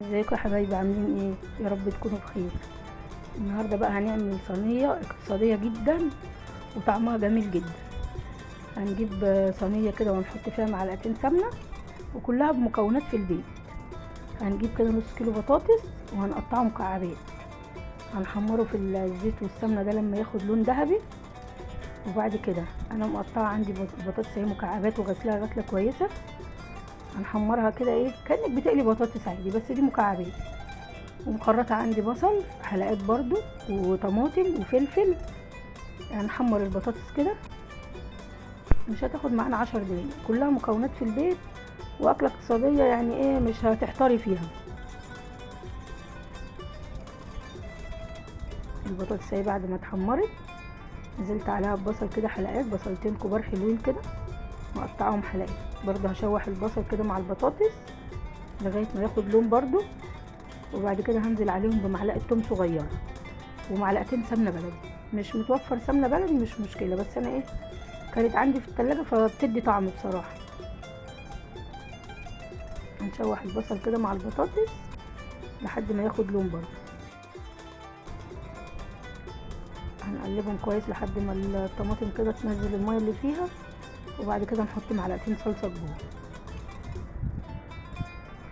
ازيكم يا حبايبي، عاملين ايه؟ يا رب تكونوا بخير. النهارده بقى هنعمل صينيه اقتصاديه جدا وطعمها جميل جدا. هنجيب صينيه كده ونحط فيها معلقتين سمنه وكلها بمكونات في البيت. هنجيب كده نص كيلو بطاطس وهنقطعه مكعبات، هنحمره في الزيت والسمنه ده لما ياخد لون ذهبي. وبعد كده انا مقطعه عندي بطاطس اهي مكعبات وغسلها غسله كويسه. هنحمرها كده كانك بتقلي بطاطس عادي، بس دي مكعبات. ومخرطه عندي بصل حلقات برضو وطماطم وفلفل. هنحمر البطاطس كده، مش هتاخد معانا 10 دقايق، كلها مكونات في البيت واكله اقتصاديه، يعني مش هتحتاري فيها. البطاطس اهي بعد ما اتحمرت نزلت عليها ببصل كده حلقات، بصلتين كبار حلوين كده مقطعهم حلقات. برضو هشوح البصل كده مع البطاطس لغايه ما ياخد لون برضو. وبعد كده هنزل عليهم بمعلقه توم صغيره ومعلقتين سمنه بلدي. مش متوفر سمنه بلدي مش مشكله، بس انا كانت عندي في التلاجة فبتدي طعم بصراحه. هنشوح البصل كده مع البطاطس لحد ما ياخد لون برضو. هنقلبهم كويس لحد ما الطماطم كده تنزل الميه اللي فيها. وبعد كده نحط معلقتين صلصه كبار.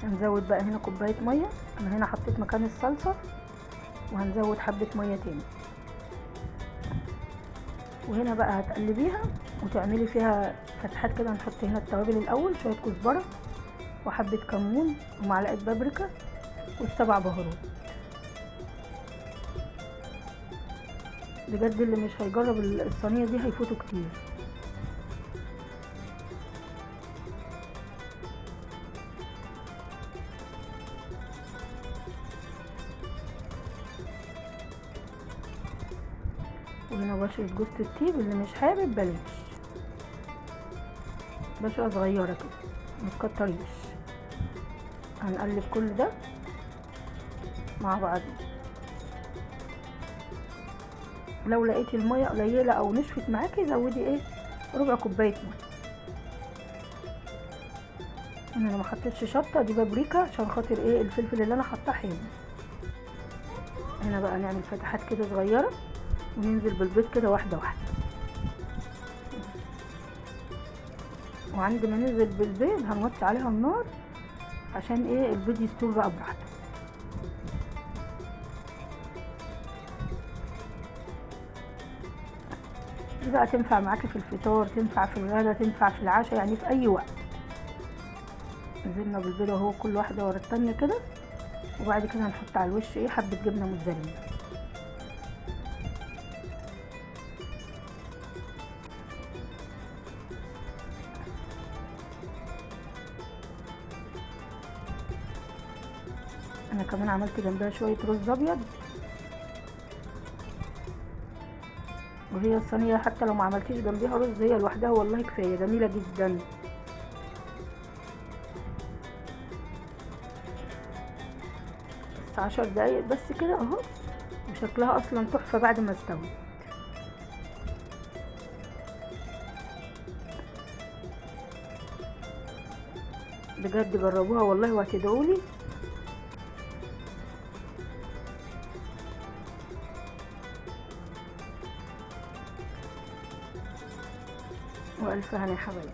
هنزود بقى هنا كوبايه ميه، انا هنا حطيت مكان الصلصه، وهنزود حبه ميه تاني. وهنا بقى هتقلبيها وتعملي فيها فتحات كده. هنحط هنا التوابل الاول، شويه كزبره وحبه كمون ومعلقه بابريكا والسبع بهارات. بجد اللي مش هيجرب الصينيه دي هيفوتوا كتير. وهنا بشرة جوز الطيب، اللي مش حابب بلاش، بشرة صغيرة كده متكتريش. هنقلب كل ده مع بعض. لو لقيتي المية قليلة او نشفت معاكي زودي ربع كوباية مية. انا ما حطيتش شطة، دي بابريكا عشان خاطر الفلفل اللي انا حاطاه حامي. هنا بقى نعمل فتحات كده صغيرة وننزل بالبيض كده واحدة واحدة. وعند ما ننزل بالبيض هنوطي عليها النار عشان البيض يستوي بقى براحته. دي بقى تنفع معاكي في الفطار، تنفع في الغدا، تنفع في العشاء، يعني في اي وقت. نزلنا بالبيضة اهو كل واحدة ورا التانية كده. وبعد كده هنحط على الوش حبة جبنة موتزاريلا. انا كمان عملت جنبها شوية رز ابيض. وهي الصينية حتى لو ما عملتيش جنبيها رز، هي لوحدها والله كفاية، جميلة جدا. بس 10 دقايق بس كده اهو، وشكلها اصلا تحفة بعد ما استوت. بجد جربوها والله وهتدعولي. والف هنا يا حبايبي.